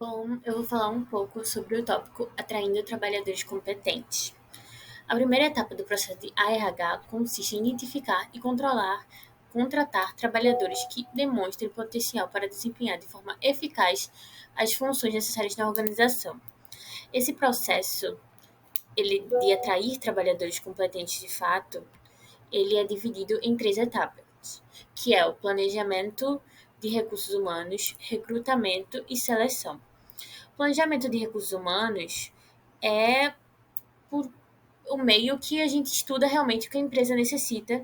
Bom, eu vou falar um pouco sobre o tópico atraindo trabalhadores competentes. A primeira etapa do processo de ARH consiste em identificar e contratar trabalhadores que demonstrem potencial para desempenhar de forma eficaz as funções necessárias na organização. Esse processo, ele de atrair trabalhadores competentes de fato, ele é dividido em três etapas, que é o planejamento de recursos humanos, recrutamento e seleção. Planejamento de recursos humanos é por o meio que a gente estuda realmente o que a empresa necessita,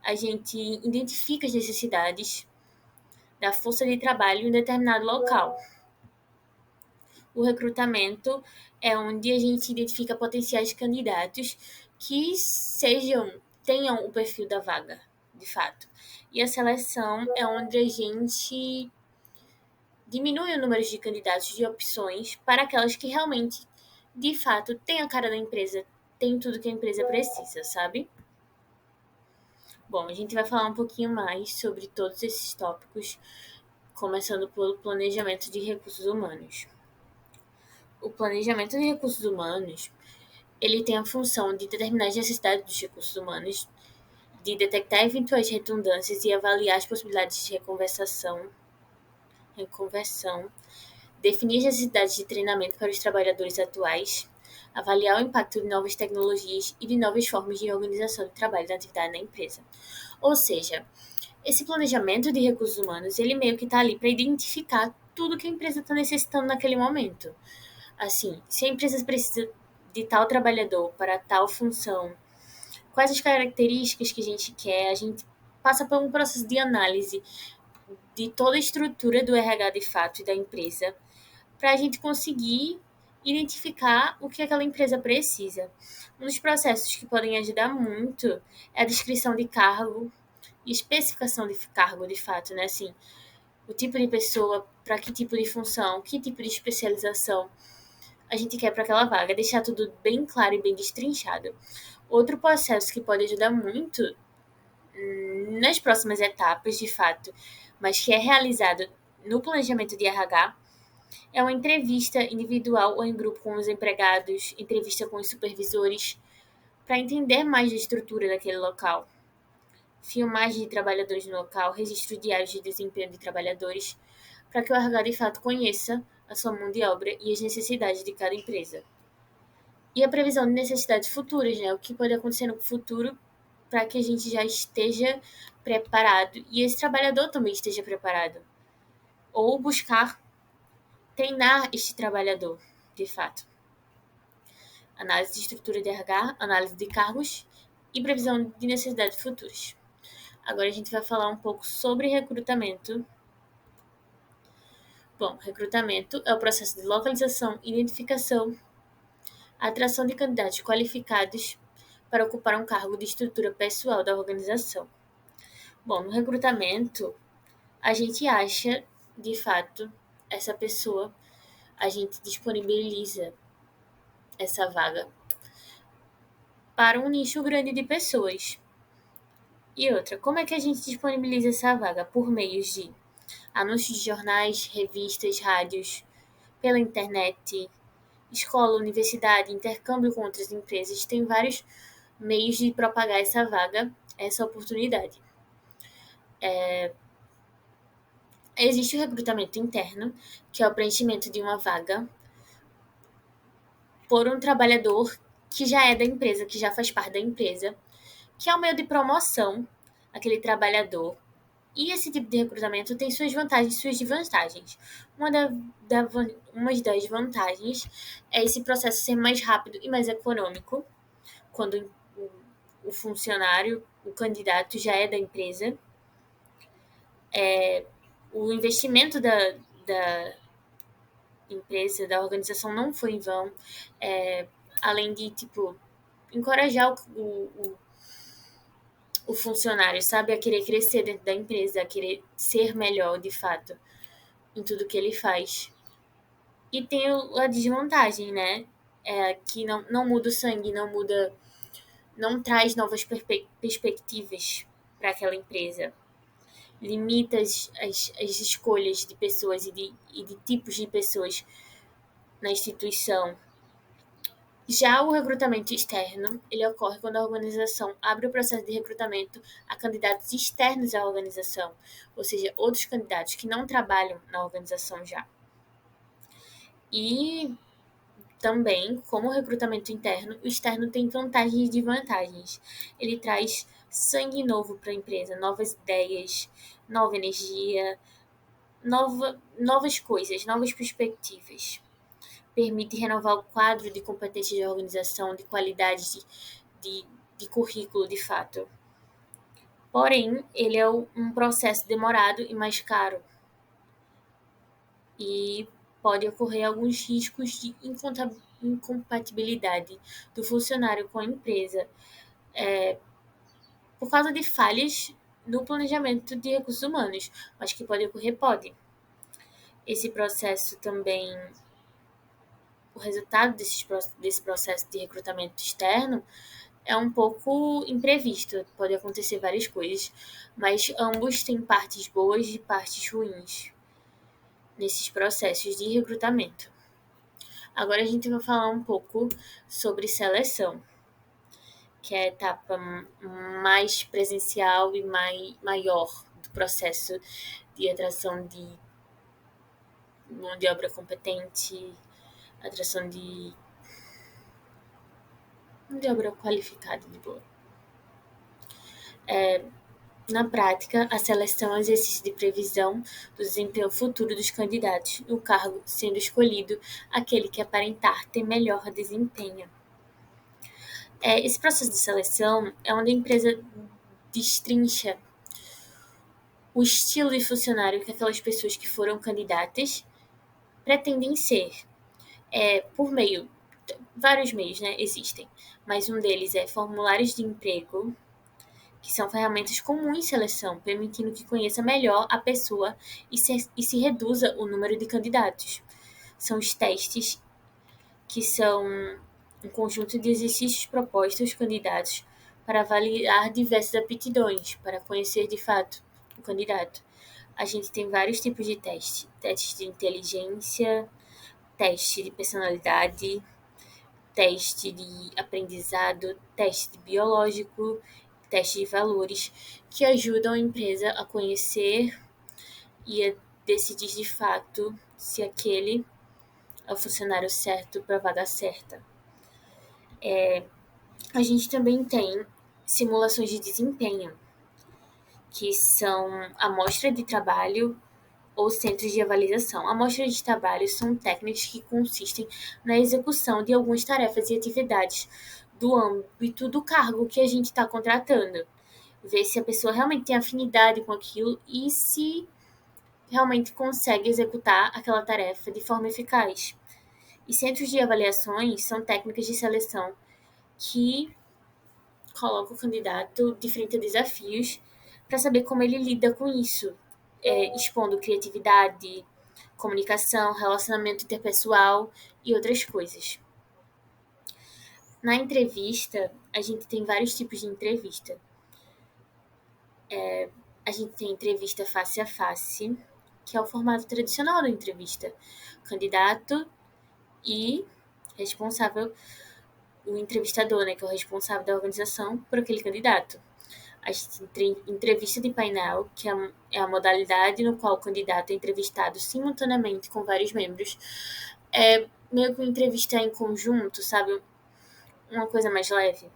a gente identifica as necessidades da força de trabalho em determinado local. O recrutamento é onde a gente identifica potenciais candidatos que tenham o perfil da vaga, de fato. E a seleção é onde a gente diminui o número de candidatos de opções para aquelas que realmente, de fato, têm a cara da empresa, têm tudo que a empresa precisa, sabe? Bom, a gente vai falar um pouquinho mais sobre todos esses tópicos, começando pelo planejamento de recursos humanos. O planejamento de recursos humanos, ele tem a função de determinar as necessidades dos recursos humanos, de detectar eventuais redundâncias e avaliar as possibilidades de reconversão, definir as necessidades de treinamento para os trabalhadores atuais, avaliar o impacto de novas tecnologias e de novas formas de organização de trabalho da atividade na empresa. Ou seja, esse planejamento de recursos humanos, ele meio que está ali para identificar tudo que a empresa está necessitando naquele momento. Assim, se a empresa precisa de tal trabalhador para tal função, quais as características que a gente quer, a gente passa por um processo de análise de toda a estrutura do RH de fato e da empresa, para a gente conseguir identificar o que aquela empresa precisa. Um dos processos que podem ajudar muito é a descrição de cargo e especificação de cargo, de fato, né? Assim, o tipo de pessoa, para que tipo de função, que tipo de especialização a gente quer para aquela vaga, deixar tudo bem claro e bem destrinchado. Outro processo que pode ajudar muito nas próximas etapas, de fato, mas que é realizado no planejamento de RH, é uma entrevista individual ou em grupo com os empregados, entrevista com os supervisores, para entender mais da estrutura daquele local. Filmagem de trabalhadores no local, registro diário de desempenho de trabalhadores, para que o RH de fato conheça a sua mão de obra e as necessidades de cada empresa. E a previsão de necessidades futuras, né? O que pode acontecer no futuro para que a gente já esteja preparado e esse trabalhador também esteja preparado. Ou buscar treinar este trabalhador, de fato. Análise de estrutura de RH, análise de cargos e previsão de necessidades futuras. Agora a gente vai falar um pouco sobre recrutamento. Bom, recrutamento é o processo de localização, identificação, atração de candidatos qualificados para ocupar um cargo de estrutura pessoal da organização. Bom, no recrutamento, a gente acha, de fato, essa pessoa, a gente disponibiliza essa vaga para um nicho grande de pessoas. E outra, como é que a gente disponibiliza essa vaga? Por meios de anúncios de jornais, revistas, rádios, pela internet, escola, universidade, intercâmbio com outras empresas. Tem vários meios de propagar essa vaga, essa oportunidade. Existe o recrutamento interno, que é o preenchimento de uma vaga por um trabalhador que já é da empresa, que já faz parte da empresa, que é o meio de promoção aquele trabalhador. E esse tipo de recrutamento tem suas vantagens e suas desvantagens. Uma das vantagens é esse processo ser mais rápido e mais econômico, quando o funcionário, o candidato já é da empresa. O investimento da empresa, da organização não foi em vão. Além de, tipo, encorajar o funcionário, sabe, a querer crescer dentro da empresa, a querer ser melhor, de fato, em tudo que ele faz. E tem a desvantagem, né? Que não muda o sangue, não traz novas perspectivas para aquela empresa. limita as escolhas de pessoas e de tipos de pessoas na instituição. Já o recrutamento externo, ele ocorre quando a organização abre o processo de recrutamento a candidatos externos à organização, ou seja, outros candidatos que não trabalham na organização já. E também, como o recrutamento interno, o externo tem vantagens e desvantagens. Ele traz sangue novo para a empresa, novas ideias, nova energia, novas coisas, novas perspectivas. Permite renovar o quadro de competências da organização, de qualidade de, de currículo, de fato. Porém, ele é um processo demorado e mais caro. E pode ocorrer alguns riscos de incompatibilidade do funcionário com a empresa, por causa de falhas no planejamento de recursos humanos, mas que pode ocorrer, pode. Esse processo também, o resultado desse processo de recrutamento externo é um pouco imprevisto, pode acontecer várias coisas, mas ambos têm partes boas e partes ruins nesses processos de recrutamento. Agora a gente vai falar um pouco sobre seleção, que é a etapa mais presencial e maior do processo de atração de mão de obra competente, atração de mão de obra qualificada de boa. Na prática, a seleção é um exercício de previsão do desempenho futuro dos candidatos, no cargo sendo escolhido aquele que aparentar ter melhor desempenho. Esse processo de seleção é onde a empresa destrincha o estilo de funcionário que aquelas pessoas que foram candidatas pretendem ser, por meio, vários meios, né, existem, mas um deles é formulários de emprego, que são ferramentas comuns de seleção, permitindo que conheça melhor a pessoa e se reduza o número de candidatos. São os testes, que são um conjunto de exercícios propostos aos candidatos para avaliar diversas aptidões, para conhecer de fato o candidato. A gente tem vários tipos de testes: teste de inteligência, teste de personalidade, teste de aprendizado, teste biológico, teste de valores, que ajudam a empresa a conhecer e a decidir de fato se aquele é o funcionário certo para a vaga certa. A gente também tem simulações de desempenho, que são amostra de trabalho ou centros de avaliação. Amostras de trabalho são técnicas que consistem na execução de algumas tarefas e atividades do âmbito do cargo que a gente está contratando. Ver se a pessoa realmente tem afinidade com aquilo e se realmente consegue executar aquela tarefa de forma eficaz. E centros de avaliações são técnicas de seleção que colocam o candidato de frente a desafios para saber como ele lida com isso, expondo criatividade, comunicação, relacionamento interpessoal e outras coisas. Na entrevista, a gente tem vários tipos de entrevista. A gente tem entrevista face a face, que é o formato tradicional da entrevista. Candidato e responsável, o entrevistador, né, que é o responsável da organização por aquele candidato. A gente tem entrevista de painel, que é a modalidade no qual o candidato é entrevistado simultaneamente com vários membros. É meio que uma entrevista em conjunto, sabe? Uma coisa mais leve.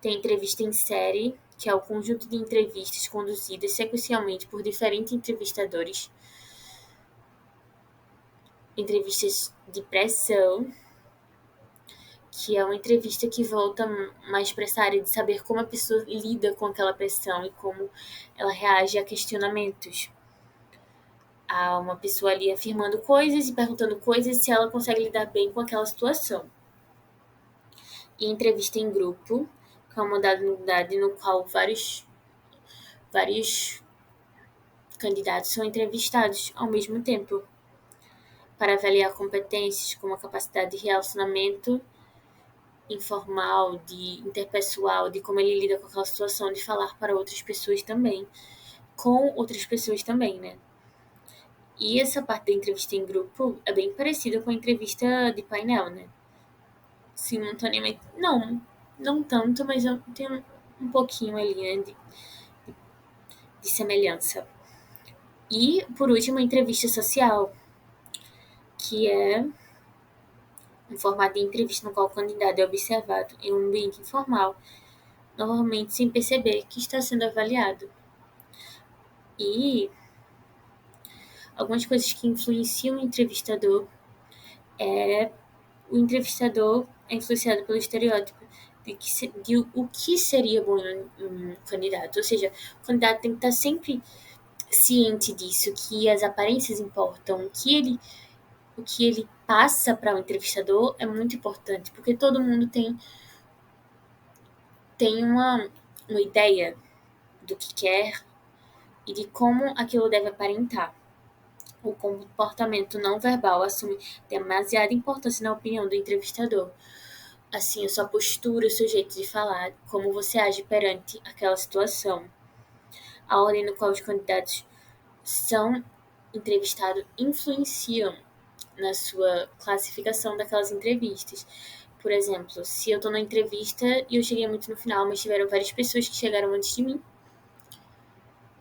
Tem entrevista em série, que é o conjunto de entrevistas conduzidas sequencialmente por diferentes entrevistadores. Entrevistas de pressão, que é uma entrevista que volta mais para essa área de saber como a pessoa lida com aquela pressão e como ela reage a questionamentos. Há uma pessoa ali afirmando coisas e perguntando coisas se ela consegue lidar bem com aquela situação. E entrevista em grupo, que é uma modalidade no qual vários candidatos são entrevistados ao mesmo tempo para avaliar competências como a capacidade de relacionamento informal, de interpessoal, de como ele lida com aquela situação, de falar para outras pessoas também. com outras pessoas também, né? E essa parte da entrevista em grupo é bem parecida com a entrevista de painel, né? Simultaneamente. Não tanto, mas tem um pouquinho ali, né, de semelhança. E, por último, a entrevista social, que é um formato de entrevista no qual o candidato é observado em um ambiente informal, normalmente sem perceber que está sendo avaliado. E algumas coisas que influenciam o entrevistador é o entrevistador é influenciado pelo estereótipo de o que seria bom um candidato. Ou seja, o candidato tem que estar sempre ciente disso, que as aparências importam, o que ele passa para o entrevistador é muito importante, porque todo mundo tem uma ideia do que quer e de como aquilo deve aparentar. O comportamento não verbal assume demasiada importância na opinião do entrevistador. Assim, a sua postura, o seu jeito de falar, como você age perante aquela situação. A ordem no qual os candidatos são entrevistados influenciam na sua classificação daquelas entrevistas. Por exemplo, se eu estou na entrevista e eu cheguei muito no final, mas tiveram várias pessoas que chegaram antes de mim,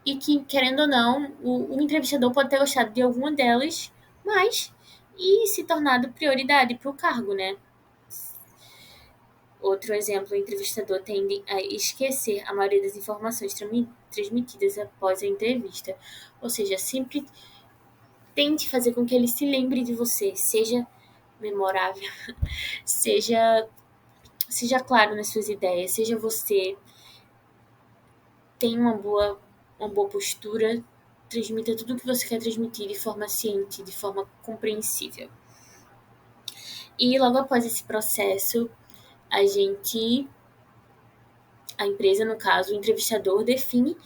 e que, querendo ou não, o entrevistador pode ter gostado de alguma delas, mas e se tornado prioridade para o cargo, né? Outro exemplo, o entrevistador tende a esquecer a maioria das informações transmitidas após a entrevista. Ou seja, sempre tente fazer com que ele se lembre de você, seja memorável, seja, seja claro nas suas ideias, seja você, tenha uma boa postura, transmita tudo o que você quer transmitir de forma ciente, de forma compreensível. E logo após esse processo, a empresa, no caso, o entrevistador, define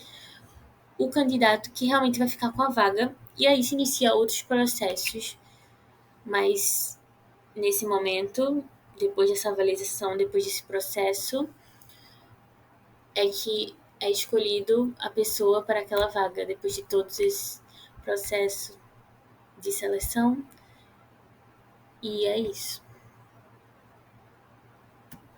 o candidato que realmente vai ficar com a vaga, e aí se inicia outros processos, mas nesse momento, depois dessa avaliação, depois desse processo, é que é escolhido a pessoa para aquela vaga, depois de todos esses processos de seleção, e é isso.